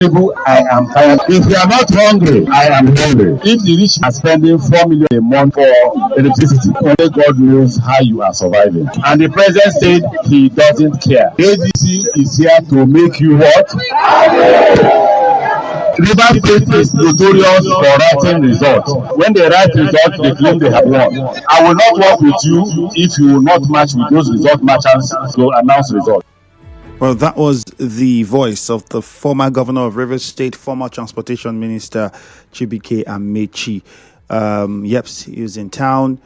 I am tired. If you are not hungry, I am hungry. If the rich are spending 4 million a month for electricity, only God knows how you are surviving. And the president said he doesn't care. ADC is here to make you what? Rivers State is notorious for writing results. When they write results, they claim they have won. I will not work with you if you will not match with those result matchers to announce results. Well, that was the voice of the former governor of Rivers State, former transportation minister Rotimi Amaechi. He was in town,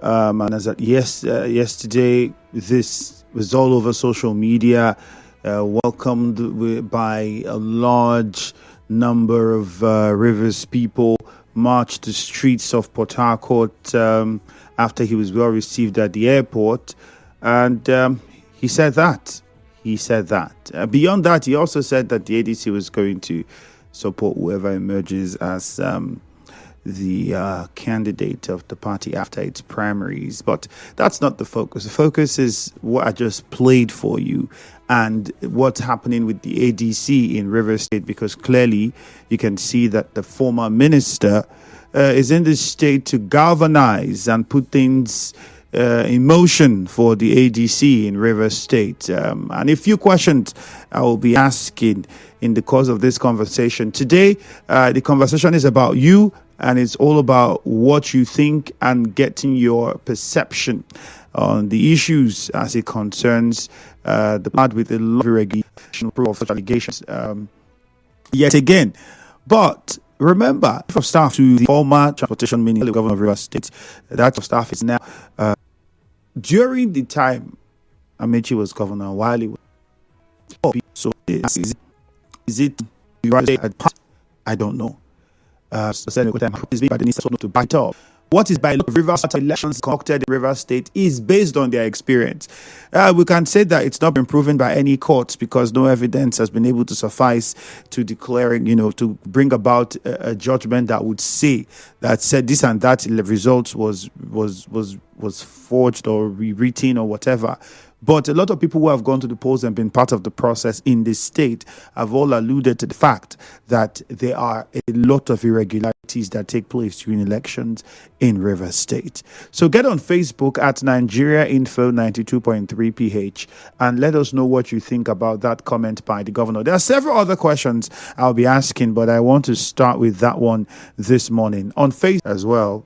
and as at yesterday, this was all over social media, welcomed by a large number of Rivers people, marched the streets of Port Harcourt after he was well received at the airport, and he said that. Beyond that, he also said that the ADC was going to support whoever emerges as the candidate of the party after its primaries. But that's not the focus. The focus is what I just played for you and what's happening with the ADC in Rivers State, because clearly you can see that the former minister is in the state to galvanize and put things in motion for the ADC in Rivers State. And a few questions I will be asking in the course of this conversation. Today, the conversation is about you, and it's all about what you think and getting your perception on the issues as it concerns the part with the law regulation of allegations yet again. But remember, chief of staff to the former transportation minister, governor of Rivers State, that staff is now during the time Amaechi was governor, while he was so is it I don't know. To bite off. What is by Rivers elections conducted in Rivers State is based on their experience. We can say that it's not been proven by any courts because no evidence has been able to suffice to declaring, to bring about a judgment that would say that said this and that result was forged or rewritten or whatever. But a lot of people who have gone to the polls and been part of the process in this state have all alluded to the fact that there are a lot of irregularities that take place during elections in Rivers State. So get on Facebook at Nigeria Info 92.3 PH and let us know what you think about that comment by the governor. There are several other questions I'll be asking, but I want to start with that one this morning. On Facebook as well,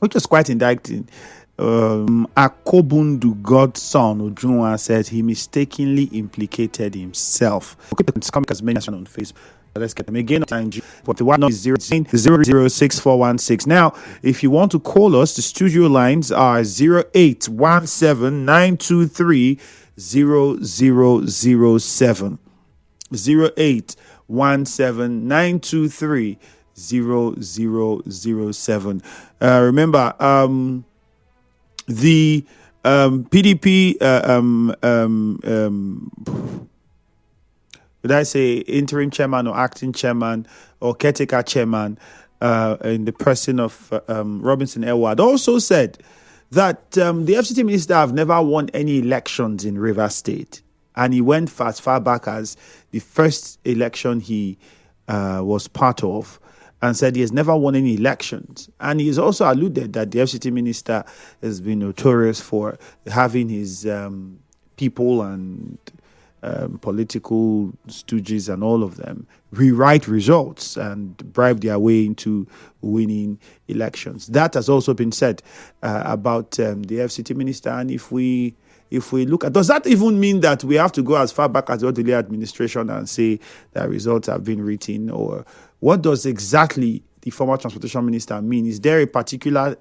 which is quite indicting. Akobundu Godson Ujunwa said he mistakenly implicated himself. It's coming as mentioned on Facebook. Let's get them again. But the one is 006-416. Now, if you want to call us, the studio lines are 0817-923-0007. 0817-923-0007. Remember, the PDP, would I say interim chairman or acting chairman or caretaker chairman in the person of Robinson Elward also said that the FCT minister have never won any elections in Rivers State. And he went as far back as the first election he was part of, and said he has never won any elections. And he has also alluded that the FCT minister has been notorious for having his people and political stooges and all of them rewrite results and bribe their way into winning elections. That has also been said about the FCT minister. And if we look at, does that even mean that we have to go as far back as the Odile administration and say that results have been written? Or what does exactly the former transportation minister mean? Is there a particular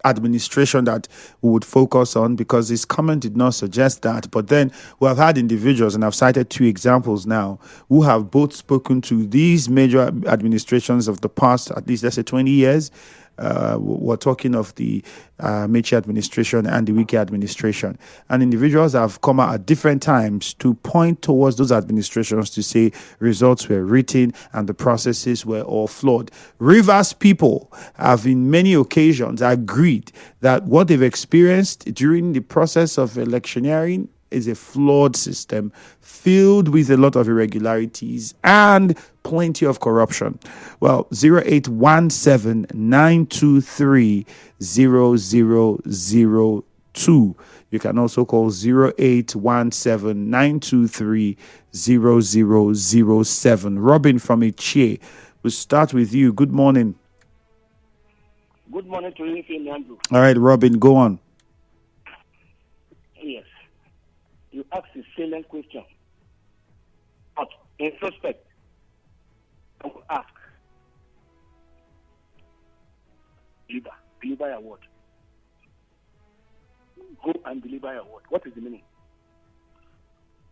administration that we would focus on? Because his comment did not suggest that. But then we have had individuals, and I've cited two examples now, who have both spoken to these major administrations of the past, at least let's say 20 years. We're talking of the Amaechi administration and the Wike administration. And individuals have come out at different times to point towards those administrations to say results were written and the processes were all flawed. Rivers people have in many occasions agreed that what they've experienced during the process of electioneering is a flawed system filled with a lot of irregularities and plenty of corruption. Well, 0817-923-0002. You can also call 0817-923-0007. Robin from Ichie, we'll start with you. Good morning. Good morning to you, Andrew. All right, Robin, go on. Yes. You asked a salient question. But in retrospect, I will ask. Deliver your word. Go and deliver your word. What is the meaning?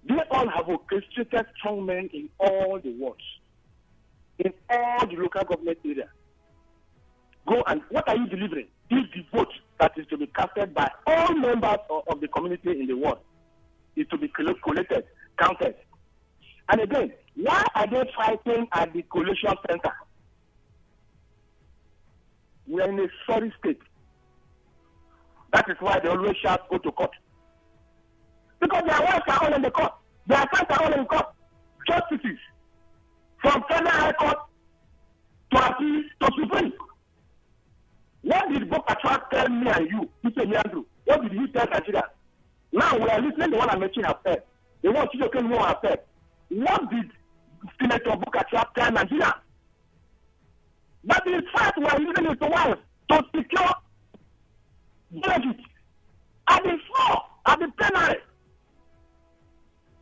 They all have orchestrated strong men in all the wards, in all the local government areas. Go and what are you delivering? If the vote that is to be casted by all members of the community in the world is to be collated, counted. And again, why are they fighting at the collation center? We are in a sorry state. That is why they always shout, go to court. Because their wives are all in the court. Their sons are all in court. Justices. From Federal High Court to appeal to Supreme. What did Bokatra tell me and you, Mr. Andrew? What did he tell Nigeria? Now we are listening to what Amaechi has said. The one Chijoke Mo has said. What did Senator Bokatra tell Nigeria? But in fact, we are using it to secure benefits at the floor, at the plenary.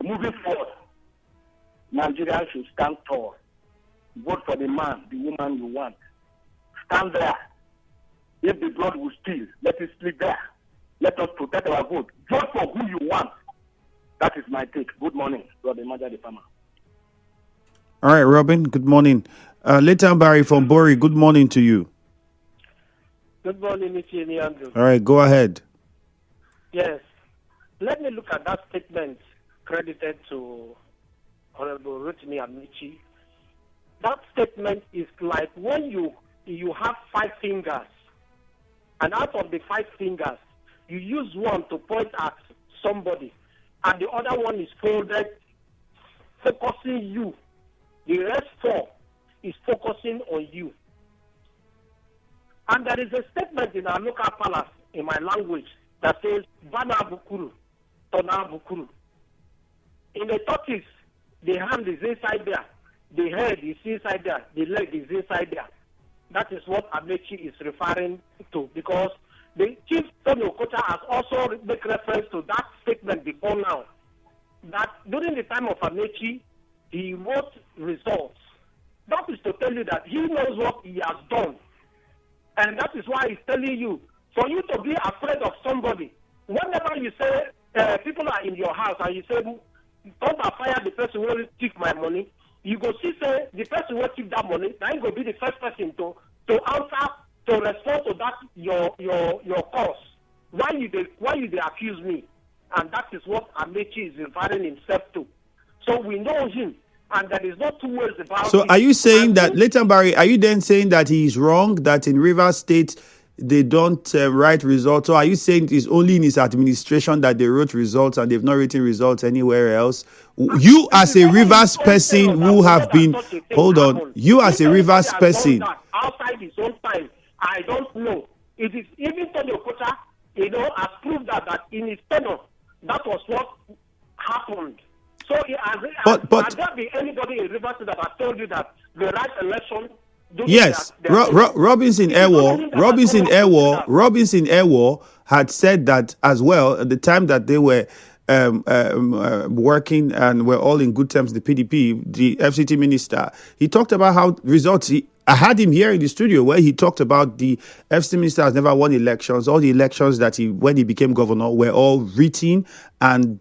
Moving forward, Nigeria should stand tall. Vote for the man, the woman you want. Stand there. If the blood will steal, let it split there. Let us protect our vote. Vote for who you want. That is my take. Good morning, Brother Maja the Farmer. All right, Robin, good morning. Leighton Barry from Bori, good morning to you. Good morning, Mr. Andrew. All right, go ahead. Yes. Let me look at that statement credited to Honorable Rotimi Amaechi. That statement is like when you have 5 fingers, and out of the 5 fingers, you use one to point at somebody, and the other one is folded, focusing you. The rest 4 is focusing on you. And there is a statement in our local palace, in my language, that says, Bana Bukuru, Tona Bukuru. In the tortoise, the hand is inside there, the head is inside there, the leg is inside there. That is what Amaechi is referring to, because the Chief Tony Okocha has also made reference to that statement before now, that during the time of Amaechi, he wrote results. That is to tell you that he knows what he has done. And that is why he's telling you, for you to be afraid of somebody, whenever you say people are in your house and you say, don't fire the person who will take my money, you go see say the person who will take that money, now you go be the first person to answer, to respond to that your cause. Why you they accuse me? And that is what Amaechi is referring himself to. So we know him. And there is no 2 ways about it. So are you saying that, Leighton Barry, are you then saying that he is wrong, that in Rivers State they don't write results? Or are you saying it is only in his administration that they wrote results and they've not written results anywhere else? You as a Rivers person who have been, hold on, you as a Rivers person. Outside his own time, I don't know. It is even Tony Okocha, has proved that in his tenure, that was what happened. So has there been anybody in Rivers that has told you that the right election? Yes, Robinson Ewo had said that as well at the time that they were working and were all in good terms. The PDP, the FCT minister, he talked about how results. I had him here in the studio where he talked about the FCT minister has never won elections. All the elections that when he became governor were all written and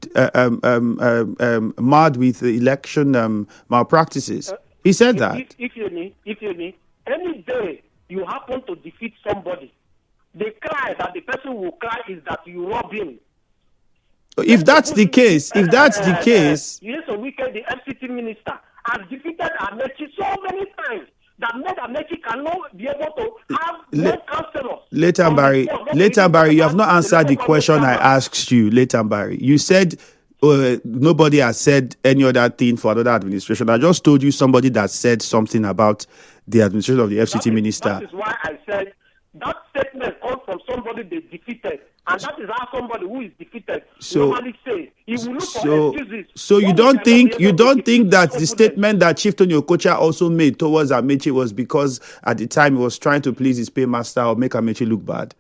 marred with election malpractices. He said that. If you need, any day you happen to defeat somebody, the cry that the person will cry is that you rob him. If that's the case, yes, a weekend the FCT minister has defeated Amaechi so many times that made Amaechi cannot be able to have no councillors. Leighton Barry, you have not answered the question I asked you, Leighton Barry. You said nobody has said any other thing for another administration. I just told you somebody that said something about the administration of the FCT minister. That is why I said that statement comes from somebody they defeated. And that is how somebody who is defeated normally says. He will look for excuses. So you don't think that the statement that Chief Tony Okocha also made towards Amaechi was because at the time he was trying to please his paymaster or make Amaechi look bad?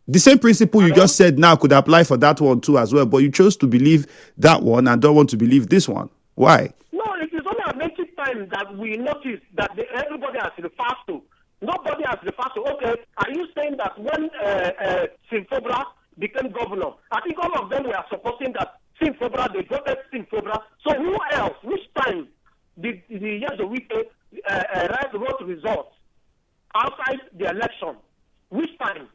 The same principle you just said now could apply for that one too as well, but you chose to believe that one and don't want to believe this one. Why? No, it is only Amaechi time that we notice that everybody has referred to. Nobody has referred to, okay, are you saying that when Simfobra became governor, I think all of them were supporting that Simfobra, they voted Simfobra. So who else, which time did the Yezowike wrote results outside the election? Which time?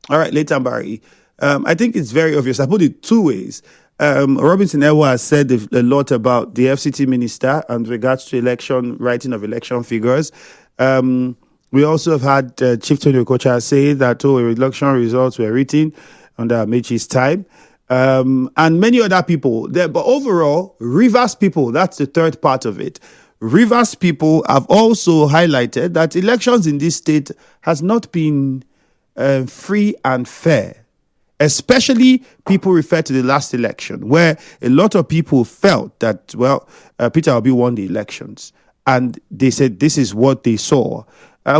All right, later, Barry. I think it's very obvious. I put it two ways. Robinson Ewa has said a lot about the FCT minister and regards to writing of election figures. We also have had Chief Tony Okocha say that election results were written under Amaechi's time, and many other people there. But overall, Rivers people, that's the third part of it. Rivers people have also highlighted that elections in this state has not been free and fair. Especially people refer to the last election, where a lot of people felt that, Peter Obi won the elections. And they said this is what they saw.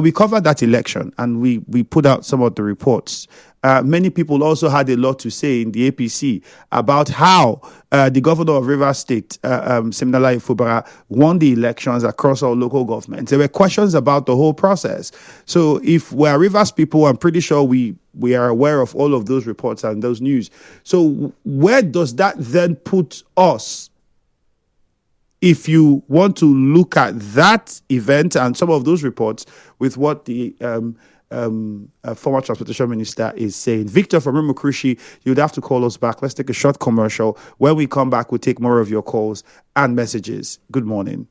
We covered that election and we put out some of the reports. Many people also had a lot to say in the APC about how the governor of Rivers State, Siminalayi Fubara, won the elections across all local governments. There were questions about the whole process. So if we're Rivers people, I'm pretty sure we are aware of all of those reports and those news. So where does that then put us? If you want to look at that event and some of those reports with what the former transportation minister is saying. Victor from Rimukrushi, you'd have to call us back. Let's take a short commercial. When we come back, we'll take more of your calls and messages. Good morning.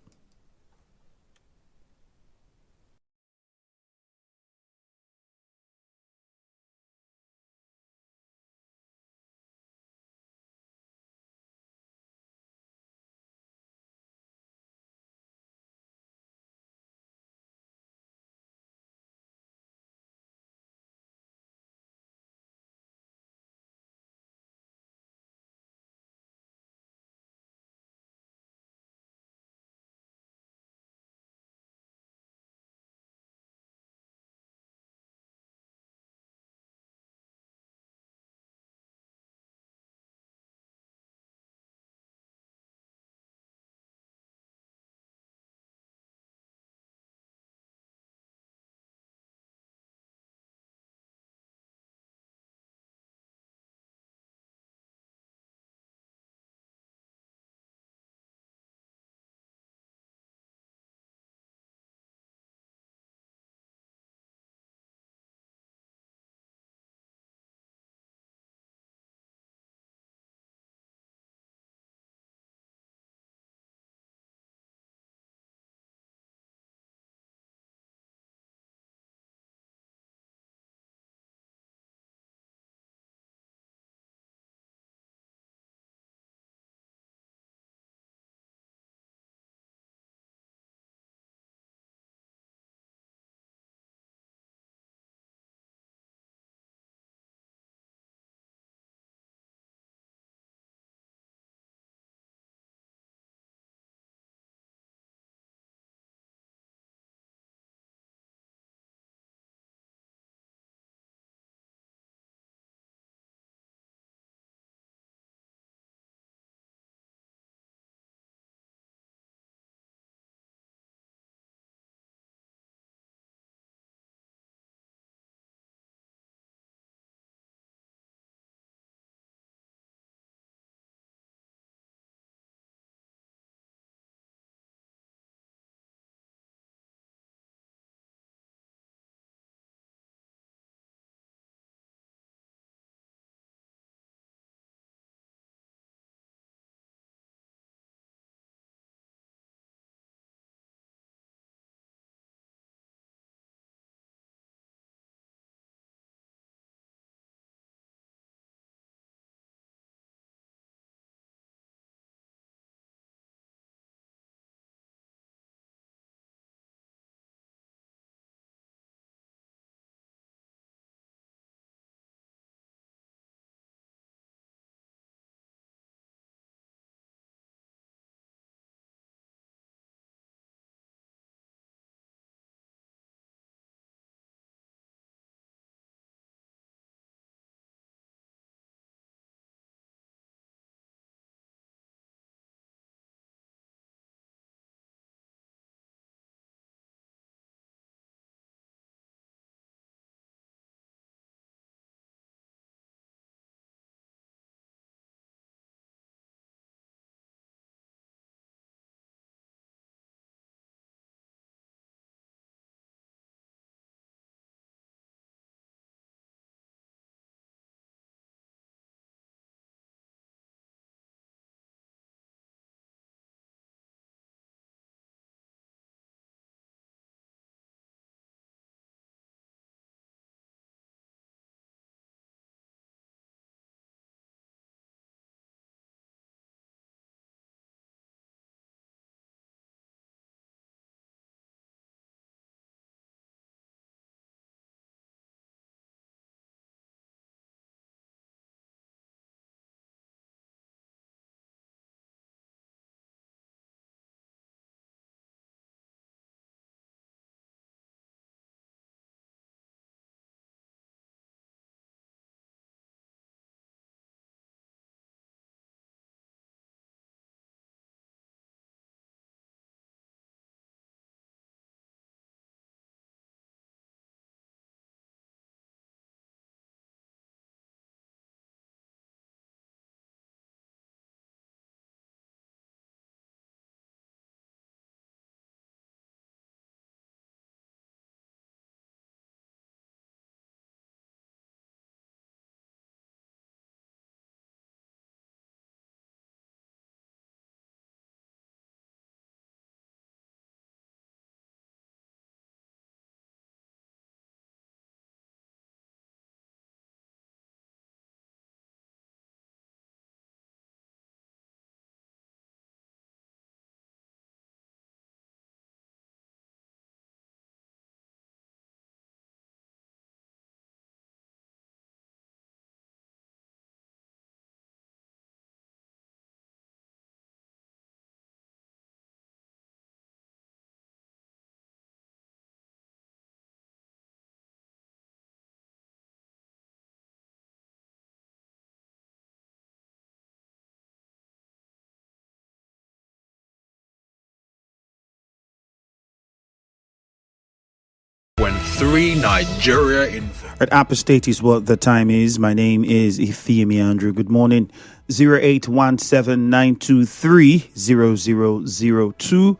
101.3 Nigeria Info. At Upper State is what the time is. My name is Ifeemi Andrew. Good morning. 0817-923-0002.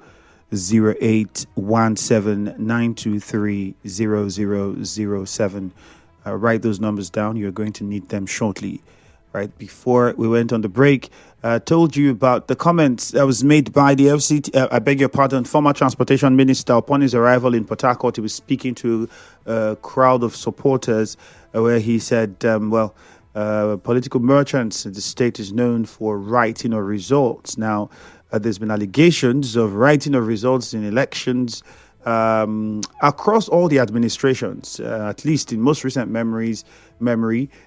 0817-923-0007. Write those numbers down. You're going to need them shortly. Right before we went on the break, I told you about the comments that was made by the FCT, former Transportation Minister upon his arrival in Port Harcourt. He was speaking to a crowd of supporters where he said, political merchants, the state is known for writing of results. Now, there's been allegations of writing of results in elections across all the administrations, at least in most recent memory,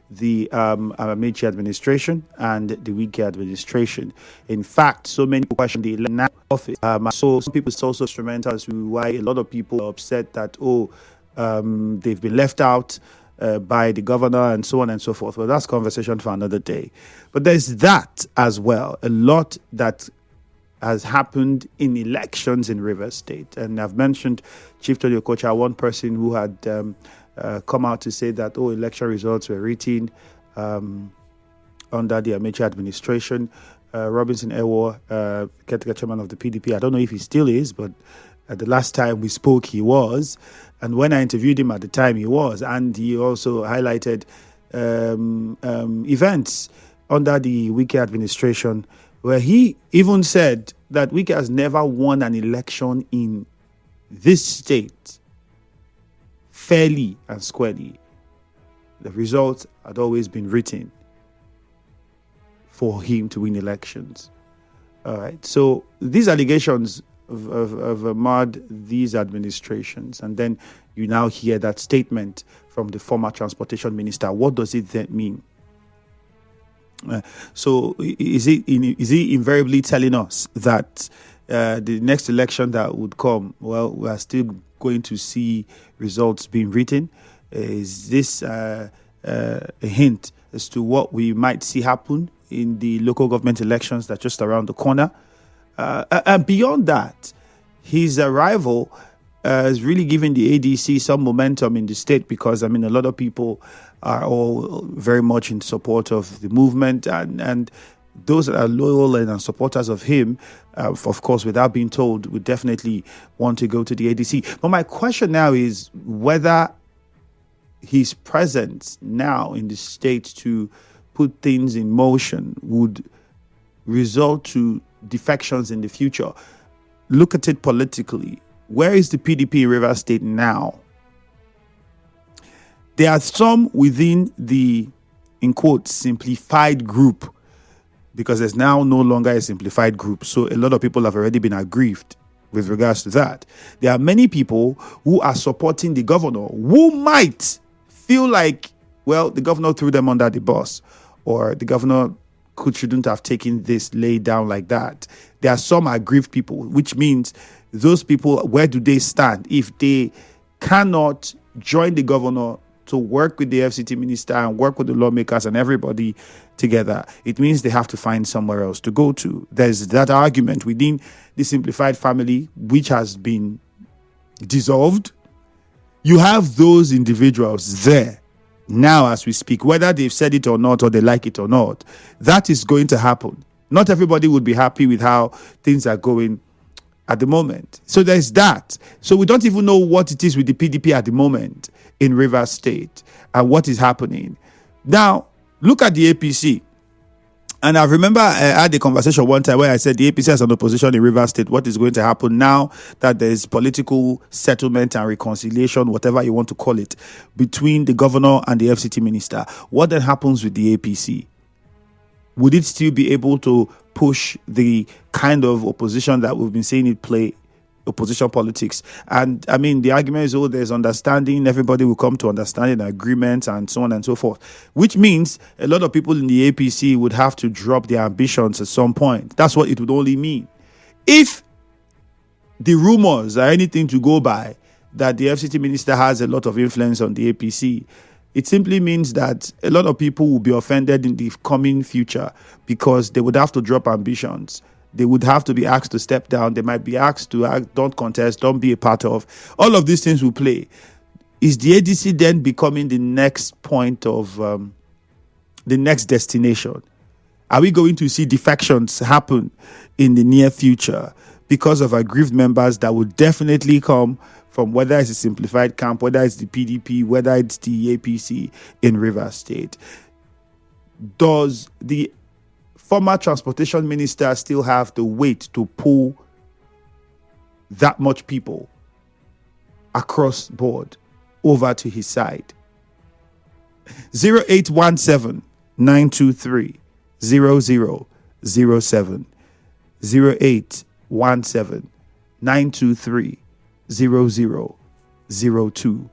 the Amaechi administration and the Wike administration. In fact, so many people question the office. So some people are also instrumental as to why a lot of people are upset that, they've been left out by the governor and so on and so forth. Well, that's conversation for another day. But there's that as well, a lot that has happened in elections in Rivers State. And I've mentioned Chief Tony Okocha, one person who had come out to say that, election results were written under the Amaechi administration. Robinson Ewo, caretaker chairman of the PDP, I don't know if he still is, but the last time we spoke, he was. And when I interviewed him at the time, he was. And he also highlighted events under the Wike administration, where he even said that Wike has never won an election in this state fairly and squarely. The results had always been written for him to win elections. All right. So these allegations have marred these administrations. And then you now hear that statement from the former transportation minister. What does it then mean? So is he invariably telling us that the next election that would come, well, we are still going to see results being written? Is this a hint as to what we might see happen in the local government elections that are just around the corner? And beyond that, his arrival is really giving the ADC some momentum in the state, because, a lot of people are all very much in support of the movement, and those that are loyal and supporters of him, of course, without being told, would definitely want to go to the ADC. But my question now is whether his presence now in the state to put things in motion would result to defections in the future. Look at it politically. Where is the PDP in Rivers State now? There are some within the, in quotes, simplified group, because there's now no longer a simplified group. So a lot of people have already been aggrieved with regards to that. There are many people who are supporting the governor who might feel like, well, the governor threw them under the bus, or the governor shouldn't have taken this laid down like that. There are some aggrieved people, which means those people, where do they stand? If they cannot join the governor to work with the FCT minister and work with the lawmakers and everybody together, it means they have to find somewhere else to go to. There's that argument within the simplified family, which has been dissolved. You have those individuals there now as we speak, whether they've said it or not, or they like it or not. That is going to happen. Not everybody would be happy with how things are going at the moment. So there's that. So we don't even know what it is with the PDP at the moment in Rivers State and what is happening. Now, look at the APC. And I remember I had a conversation one time where I said the APC has an opposition in Rivers State. What is going to happen now that there's political settlement and reconciliation, whatever you want to call it, between the governor and the FCT minister? What then happens with the APC? Would it still be able to push the kind of opposition that we've been seeing it play, opposition politics? And the argument is, there's understanding, everybody will come to understanding, agreements, and so on and so forth, which means a lot of people in the APC would have to drop their ambitions at some point. That's what it would only mean. If the rumors are anything to go by, that the FCT minister has a lot of influence on the APC, it simply means that a lot of people will be offended in the coming future, because they would have to drop ambitions. They would have to be asked to step down. They might be asked to don't contest, don't be a part of. All of these things will play. is the ADC then becoming the next point of the next destination? Are we going to see defections happen in the near future because of aggrieved members that will definitely come from whether it's a simplified camp, whether it's the PDP, whether it's the APC in Rivers State? Does the former transportation minister still have the weight to pull that much people across board over to his side? 0817 923 0007 0817 923 0002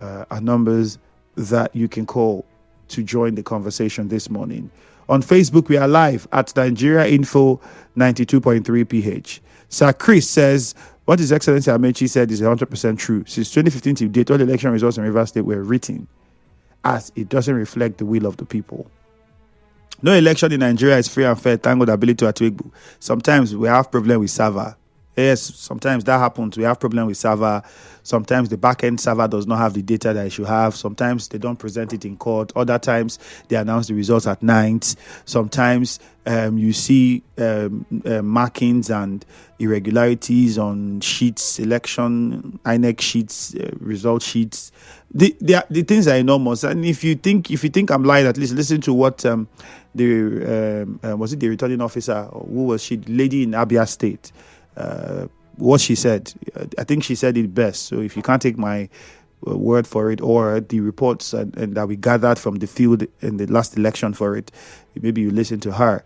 are numbers that you can call to join the conversation this morning. On Facebook, we are live at Nigeria Info 92.3 PH. Sir Chris says, what His Excellency Amaechi said is 100% true. Since 2015 to date, all election results in Rivers State were written as it doesn't reflect the will of the people. No election in Nigeria is free and fair. Thank God, ability to Atwegbu. Sometimes we have problem with server. Yes, sometimes that happens. We have problem with server. Sometimes the back-end server does not have the data that it should have. Sometimes they don't present it in court. Other times they announce the results at night. Sometimes you see markings and irregularities on sheets, election, INEC sheets, result sheets. The things are enormous. And if you think I'm lying, at least listen to what was it the returning officer, or who was she, lady in Abia State, what she said. I think she said it best. So if you can't take my word for it, or the reports and that we gathered from the field in the last election for it, maybe you listen to her.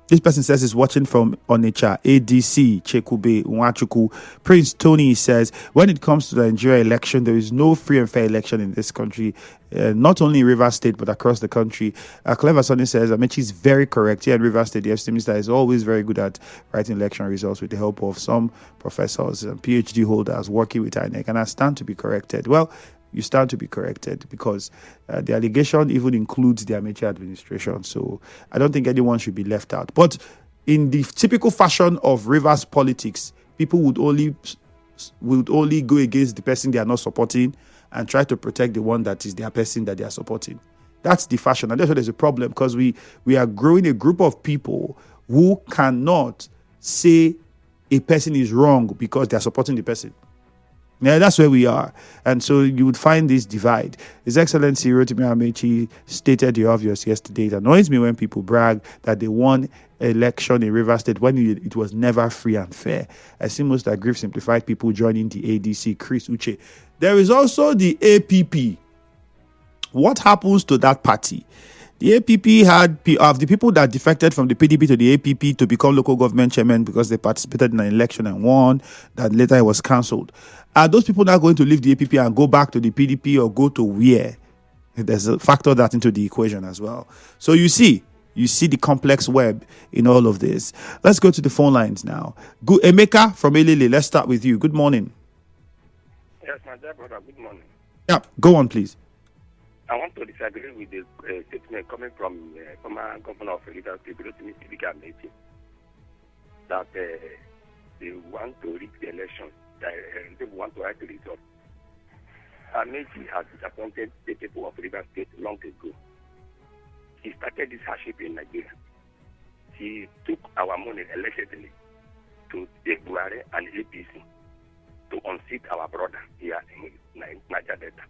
This person says he's watching from Onitsha, ADC, Chekube, Nwachuku. Prince Tony says, when it comes to the Nigeria election, there is no free and fair election in this country, not only in Rivers State, but across the country. Clever Sonny says, Amaechi is very correct. Here in Rivers State, the FCT minister is always very good at writing election results with the help of some professors and PhD holders working with INEC, and I stand to be corrected. Well, you stand to be corrected, because the allegation even includes the Amaechi administration. So I don't think anyone should be left out. But in the typical fashion of Rivers politics, people would only go against the person they are not supporting and try to protect the one that is their person that they are supporting. That's the fashion. And that's why there's a problem, because we are growing a group of people who cannot say a person is wrong because they are supporting the person. Yeah, that's where we are. And so you would find this divide. His Excellency Rotimi Amaechi stated the obvious yesterday. It annoys me when people brag that they won election in Rivers State when it was never free and fair. I see most aggrieved simplified people joining the ADC. Chris Uche. There is also the APP. What happens to that party? The APP had of the people that defected from the PDP to the APP to become local government chairmen because they participated in an election and won, that later it was cancelled. Are those people now going to leave the APP and go back to the PDP, or go to where? There's a factor that into the equation as well. So you see the complex web in all of this. Let's go to the phone lines now. Good, Emeka from Elele, let's start with you. Good morning. Yes, my dear brother, good morning. Yeah, go on, please. I want to disagree with the statement coming from former governor of Rivers State, Rotimi Amaechi, that they want to rig the election, they want to write the result. Amaechi has disappointed the people of Rivers State long ago. He started this hardship in Nigeria. He took our money allegedly to the Buhari and APC to unseat our brother here in Niger Delta,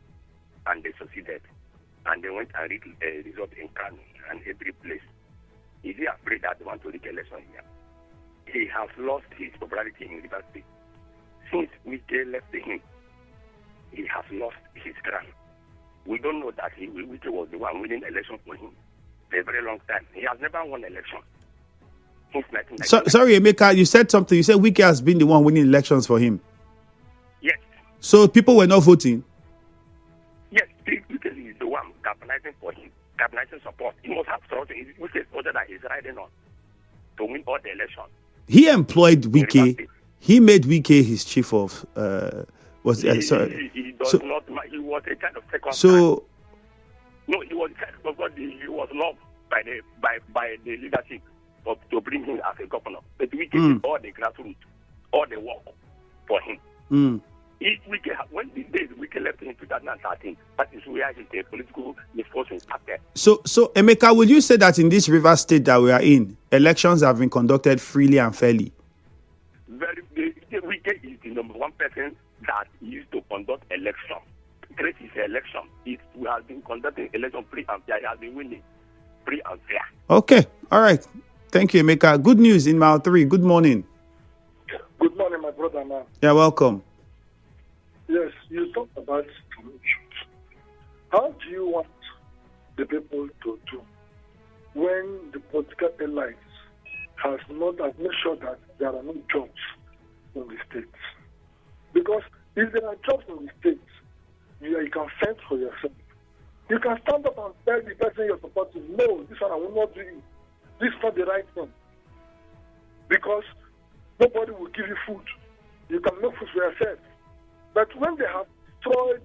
and they succeeded. And they went and read a result in Kano and every place. Is he afraid that they want to rig election here? He has lost his popularity in Rivers State. Since Wike left him, he has lost his crown. We don't know that Wike was the one winning election for him for a very long time. He has never won election since 1990. Sorry, Emeka, you said something. You said Wike has been the one winning elections for him. Yes. So people were not voting? Yes, Wike is the one capitalizing for him, capitalizing support. He must have thought Wike voted that he's riding on to win all the elections. He employed Wike. He made Wike his chief of. He does not. He was a kind of second. So. No, he was kind of, but he was loved by the leadership to bring him as a governor. But Wike did all the grassroots, all the work for him. Mm. When the days Wike 2013. That is where the political misfortune started. So Emeka, will you say that in this river state that we are in, elections have been conducted freely and fairly? The Wike is the number one person that used to conduct election. Great is election. We have been conducting election free and fair. He has been winning free and fair. Okay, all right. Thank you, Emeka. Good news in Mile 3. Good morning. Good morning, my brother, man. Yeah, welcome. Yes, you talked about solutions. How do you want the people to do when the political elites has made sure that there are no jobs in the states? Because if there are jobs in the states, you can fend for yourself. You can stand up and tell the person you're supporting, no, this one I will not do it. This is not the right thing. Because nobody will give you food. You can make food for yourself. But when they have destroyed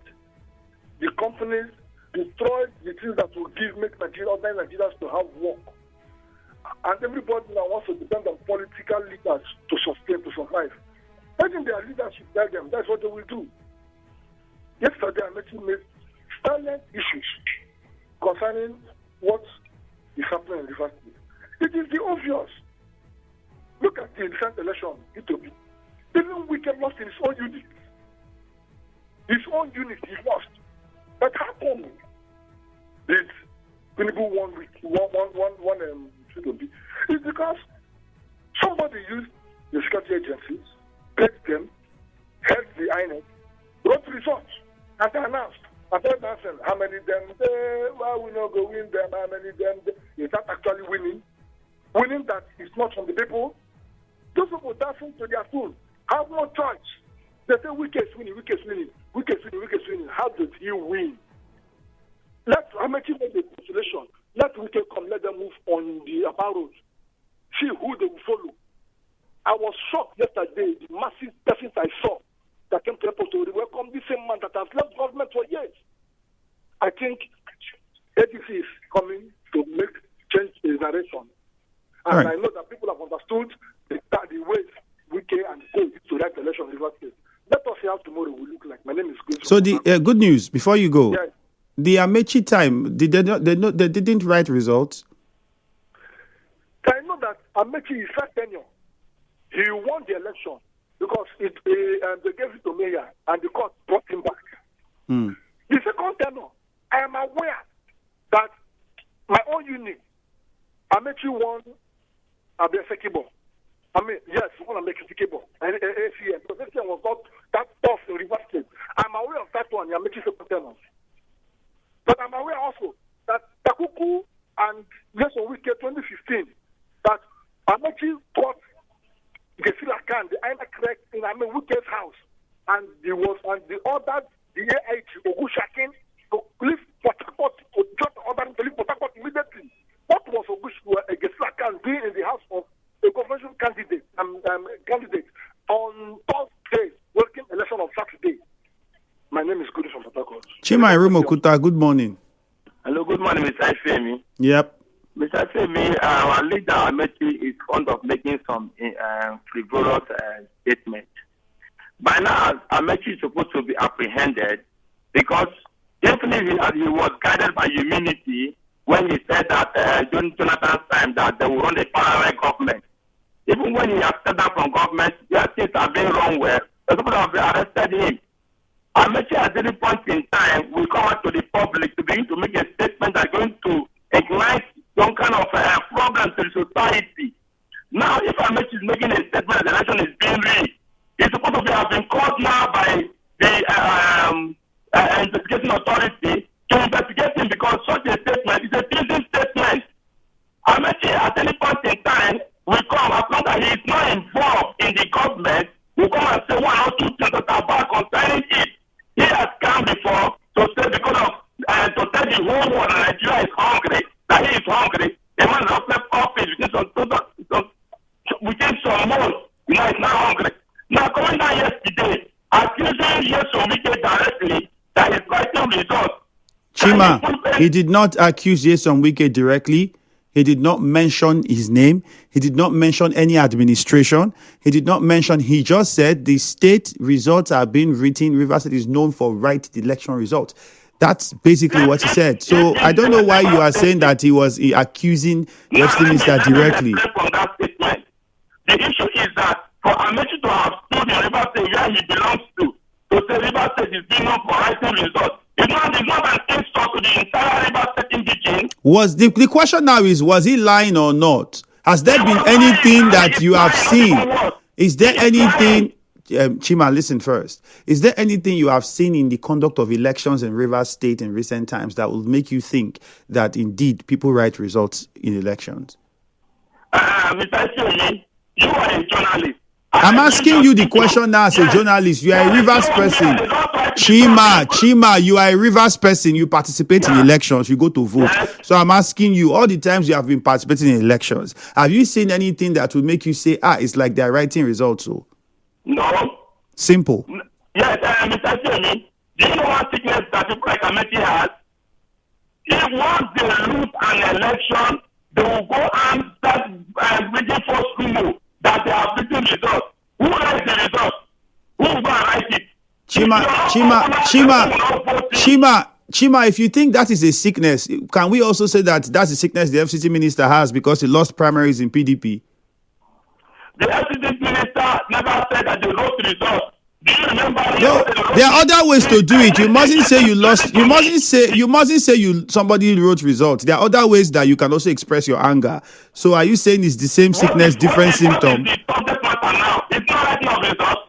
the companies, destroyed the things that will make Nigeria, other Nigerians to have work, and everybody now wants to depend on political leaders to sustain, to survive, I think their leadership tell them that's what they will do. Yesterday, I made salient issues concerning what is happening in the first place. It is the obvious. Look at the recent election in Ethiopia. Even Wike lost in his own unit. His own unit, he lost. But how come did Tinubu won Ethiopia? It's because somebody used the security agencies, paid them, held the INEC, wrote results, and they announced. And then answered, how many them there? Why we not go win them? How many them there? Is that actually winning? Winning that is not from the people? Those people dancing to their tune have no choice. They say Wike is winning, Wike is winning, Wike is winning, Wike is winning. How did he win? Let Amaechi make the consolation. Let Wike come, let them move on the upper road. See who they will follow. I was shocked yesterday, the massive persons I saw that came to airport to welcome this same man that has left government for years. I think ADC is coming to change the narration. And right. I know that people have understood the ways Wike and Co to write the election in River State. Let us see how tomorrow will look like. My name is Chris. So the good news before you go. Yes. The Amaechi time, they didn't write results. I know that Amaechi is first tenure. He won the election because they gave it to Mayor and the court brought him back. Mm. The second tenure, I am aware that my own unit, Amaechi won Abesekibo. Yes, we want to make it capable. And ACM, because ACM was not that tough in River State. I'm aware of that one. You're making second tenure. But I'm aware also that Takuku and Nelson Wike 2015, that Amaechi got Gesila Khan, the INEC correct in Wike's house, and the ordered the AIG Ogushakin to leave Port Harcourt, to just order to leave Port Harcourt immediately. What was Gesila Khan doing in the house of a convention candidate on Thursday, working election on Saturday? My name is Gudi from Port Harcourt. Chima Irumokuta, good morning. Hello, good morning, Mr. Femi. Yep. Mr. Femi, our leader Amaechi is fond of making some frivolous statements. By now, Amaechi is supposed to be apprehended because definitely he was guided by humility when he said that during Jonathan's time that they will run a parallel government. Even when he has stepped down from government, their things are being run well. The people have arrested him. Amaechi at any point in time will come out to the public to begin to make a statement that is going to ignite some kind of problem to the society. Now, if Amaechi is making a statement that the election is being rigged, it's supposed to have been called now by the investigation authority to investigate him because such a statement is a pleasing statement. Amaechi at any point in time will come, as long as he is not involved in the government, will come and say one or two things that are bad concerning it. He has come before to say because of to tell the whole world that Nigeria is hungry, that he is hungry. The man has left office within some months, he's now hungry. Now coming down yesterday, accusing Yeson Wike directly that he's writing results. Chima, he did not accuse Yeson Wike directly. He did not mention his name. He did not mention any administration. He did not mention, he just said the state results are being written. Rivers State is known for right election results. That's basically what he said. So I don't know why you are saying that he was accusing the FCT minister directly. From that statement, the issue is that for Amaechi to have stood in Rivers State where he belongs to say Rivers State is being known for writing results, it's not an insult to the entire Rivers State indigenous. Was the question now is, was he lying or not? Has there been anything that you have seen? Is there anything, Chima, listen first. Is there anything you have seen in the conduct of elections in Rivers State in recent times that will make you think that indeed people write results in elections? Mr. Chiomi, you are a journalist. I'm asking you the question now as a journalist. You are a Rivers person. Chima, you are a Rivers person. You participate in elections. You go to vote. So I'm asking you, all the times you have been participating in elections, have you seen anything that will make you say, it's like they're writing results? So no. Simple. Yes, Mr. Chiomi, do you know what sickness that people like Amaechi has? If once they lose an election, they will go and start reading false rumors that they have written results. Who writes the results? Who will go and write it? Chima, if you think that is a sickness, can we also say that that's a sickness the FCT minister has because he lost primaries in PDP? The FCT minister never said that they lost the results. Do you remember? No, there are other ways to do it. You mustn't say you lost. You mustn't say somebody wrote results. There are other ways that you can also express your anger. So are you saying it's the same sickness, different symptom?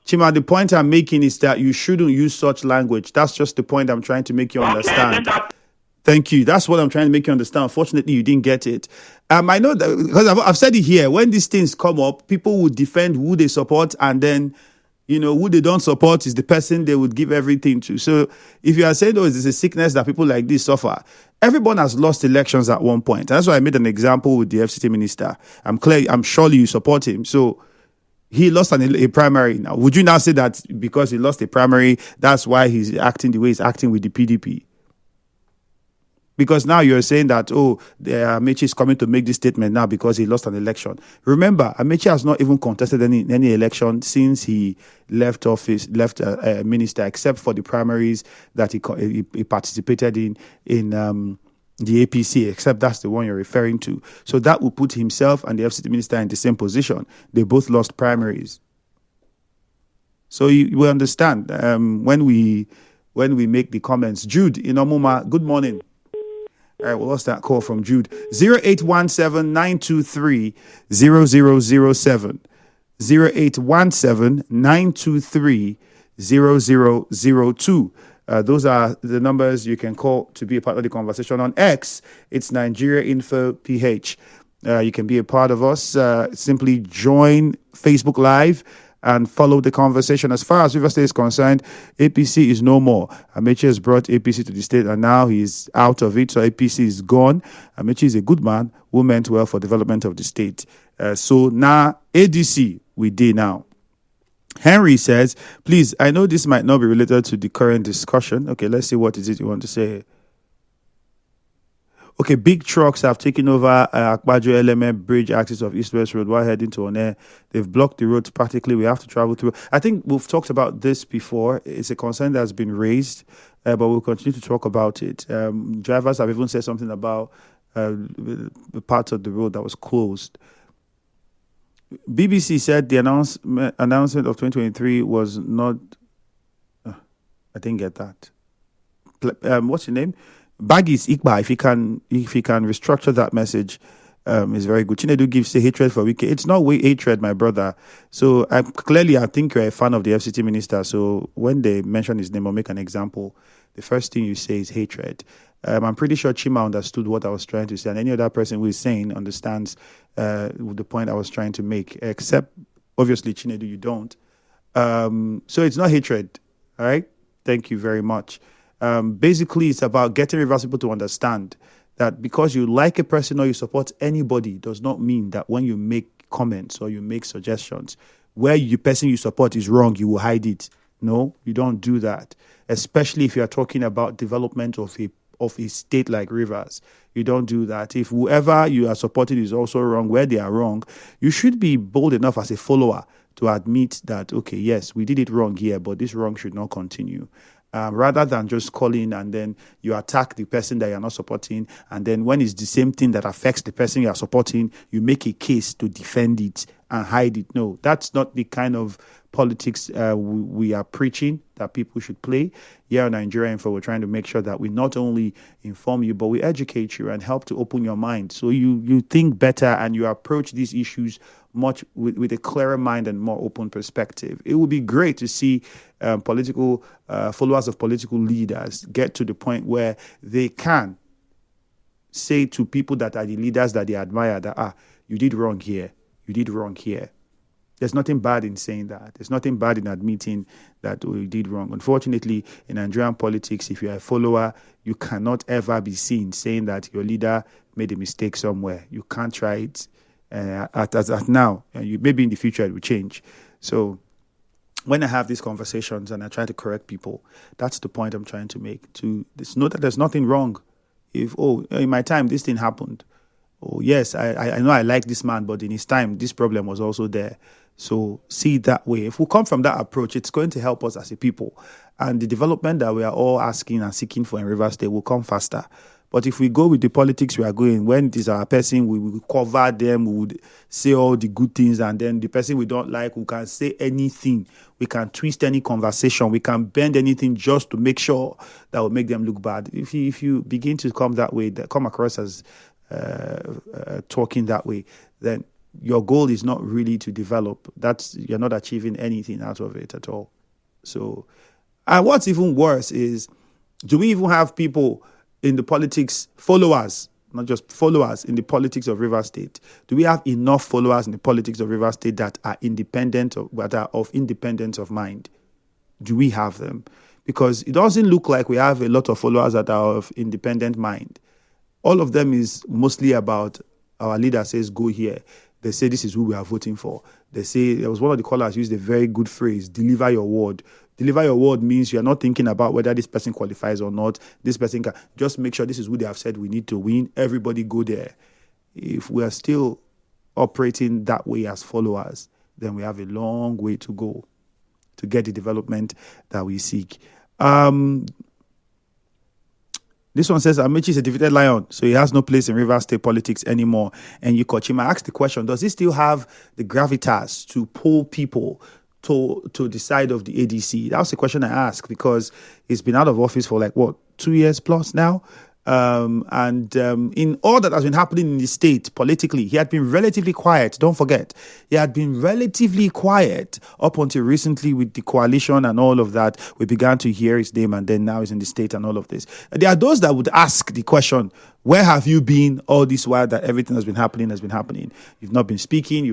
Chima, the point I'm making is that you shouldn't use such language. That's just the point I'm trying to make you understand. Thank you. That's what I'm trying to make you understand. Unfortunately, you didn't get it. I know that because I've said it here. When these things come up, people will defend who they support, and then who they don't support is the person they would give everything to. So if you are saying, it's a sickness that people like this suffer, everyone has lost elections at one point. And that's why I made an example with the FCT minister. I'm surely you support him. So he lost a primary. Now, would you now say that because he lost a primary, that's why he's acting the way he's acting with the PDP? Because now you're saying that, Amaechi is coming to make this statement now because he lost an election. Remember, Amaechi has not even contested any election since he left office, left minister, except for the primaries that he participated in the APC, except that's the one you're referring to. So that will put himself and the FCT minister in the same position. They both lost primaries. So you will understand when we make the comments. Jude in Omuma, good morning. All right, we lost that call from Jude. 0817-923-0007. 0817-923-0002. Those are the numbers you can call to be a part of the conversation. On X, it's Nigeria Info PH. You can be a part of us. Simply join Facebook Live and follow the conversation. As far as Rivers State is concerned, APC is no more. Amaechi has brought APC to the state, and now he's out of it, so APC is gone. Amaechi is a good man who meant well for development of the state. So now, ADC, we did now. Henry says, please, I know this might not be related to the current discussion. Okay, let's see what is it you want to say. Okay, big trucks have taken over Akbajo Element Bridge axis of East-West Road while heading to One. They've blocked the road practically. We have to travel through. I think we've talked about this before. It's a concern that's been raised, but we'll continue to talk about it. Drivers have even said something about the parts of the road that was closed. BBC said the announcement of 2023 was not... I didn't get that. What's your name? Baggies Ikba, if he can restructure that message, is very good. Chinedu gives say hatred for wicked. It's not hatred, my brother. So I think you're a fan of the FCT minister. So when they mention his name or make an example, the first thing you say is hatred. I'm pretty sure Chima understood what I was trying to say, and any other person who is saying understands the point I was trying to make. Except obviously Chinedu, you don't. So it's not hatred. All right. Thank you very much. Basically, it's about getting Rivers people to understand that because you like a person or you support anybody does not mean that when you make comments or you make suggestions where the person you support is wrong, you will hide it. No, you don't do that. Especially if you are talking about development of of a state like Rivers. You don't do that. If whoever you are supporting is also wrong, where they are wrong, you should be bold enough as a follower to admit that, okay, yes, we did it wrong here, but this wrong should not continue. Rather than just calling and then you attack the person that you're not supporting, and then when it's the same thing that affects the person you're supporting, you make a case to defend it and hide it. No, that's not the kind of politics we are preaching that people should play. Here on Nigeria Info, we're trying to make sure that we not only inform you, but we educate you and help to open your mind so you think better and you approach these issues much with a clearer mind and more open perspective. It would be great to see political followers of political leaders get to the point where they can say to people that are the leaders that they admire that, you did wrong here, you did wrong here. There's nothing bad in saying that. There's nothing bad in admitting that you did wrong. Unfortunately, in Nigerian politics, if you're a follower, you cannot ever be seen saying that your leader made a mistake somewhere. You can't try it at now. Maybe in the future it will change. So when I have these conversations and I try to correct people, that's the point I'm trying to make. To know that there's nothing wrong. If, in my time, this thing happened. Oh, yes, I know I like this man, but in his time, this problem was also there. So see it that way. If we come from that approach, it's going to help us as a people. And the development that we are all asking and seeking for in Rivers State will come faster. But if we go with the politics we are going, when it is our person, we will cover them, we would say all the good things, and then the person we don't like, we can say anything. We can twist any conversation. We can bend anything just to make sure that will make them look bad. If you begin to come that way, come across as talking that way, then your goal is not really to develop. You're not achieving anything out of it at all. So, and what's even worse is, do we even have people in the politics, followers, not just followers in the politics of Rivers State? Do we have enough followers in the politics of Rivers State that are independent, or that are of independence of mind? Do we have them? Because it doesn't look like we have a lot of followers that are of independent mind. All of them is mostly about our leader says, go here. They say this is who we are voting for. They say, there was one of the callers used a very good phrase, deliver your word. Deliver your word means you're not thinking about whether this person qualifies or not. This person can just make sure this is who they have said we need to win. Everybody go there. If we are still operating that way as followers, then we have a long way to go to get the development that we seek. This one says, Amaechi is a defeated lion, so he has no place in Rivers State politics anymore. And Yukochima asked the question, does he still have the gravitas to pull people to the side of the ADC? That was the question I asked, because he's been out of office for 2 years plus now. In all that has been happening in the state politically, he had been relatively quiet. Don't forget, he had been relatively quiet up until recently with the coalition and all of that. We began to hear his name, and then now he's in the state and all of this. There are those that would ask the question, where have you been all this while that everything has been happening? You've not been speaking,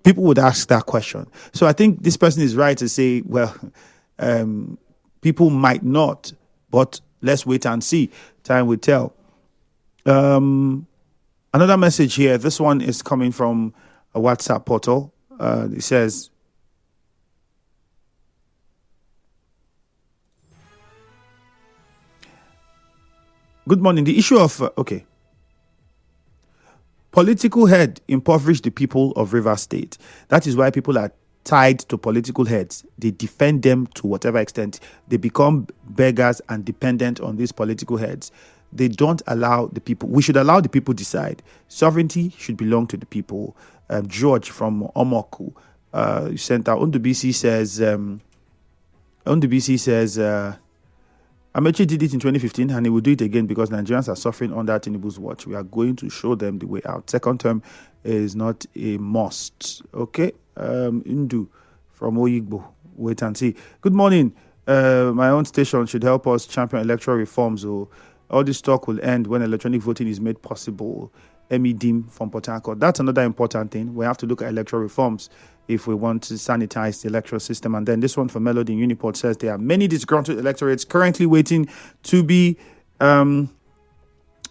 people would ask that question. So I think this person is right to say, well, people might not, but let's wait and see. Time will tell. Another message here. This one is coming from a WhatsApp portal. It says, good morning. The issue of, political head impoverish the people of Rivers State. That is why people are tied to political heads. They defend them to whatever extent. They become beggars and dependent on these political heads. They don't allow the people. We should allow the people decide. Sovereignty should belong to the people. George from Omoku sent out. Undubisi says, Amaechi did it in 2015 and he will do it again because Nigerians are suffering under Tinubu's watch. We are going to show them the way out. Second term is not a must. Okay. Indu from Oyigbo. Wait and see. Good morning. My own station should help us champion electoral reforms. All this talk will end when electronic voting is made possible. Dim from Port Harcourt. That's another important thing. We have to look at electoral reforms if we want to sanitize the electoral system. And then this one from Melody in Uniport says there are many disgruntled electorates currently waiting to be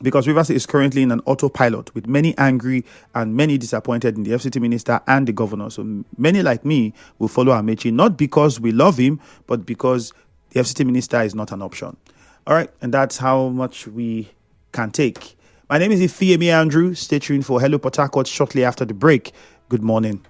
because Rivers is currently in an autopilot with many angry and many disappointed in the FCT minister and the governor. So many like me will follow Amaechi, not because we love him, but because the FCT minister is not an option. All right, and that's how much we can take. My name is Ifeami Andrew. Stay tuned for Hello Port Harcourt shortly after the break. Good morning.